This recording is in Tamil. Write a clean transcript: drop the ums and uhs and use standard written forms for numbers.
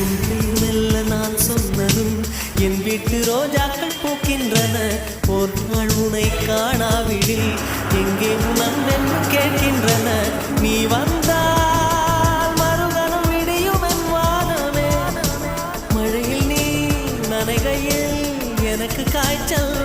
உன்னில் மெல்ல நான் சொன்னதும் என் வீட்டு ரோஜாக்கள் பூக்கின்றன. ஒரு நாள் உனை காணாவிடில் எங்கே உணர்ந்தென்று கேட்கின்றன. நீ வந்தால் மறுகணம் விடியும் என் வானமே. மழையில் நீ நனைகையில் எனக்கு காய்ச்சல்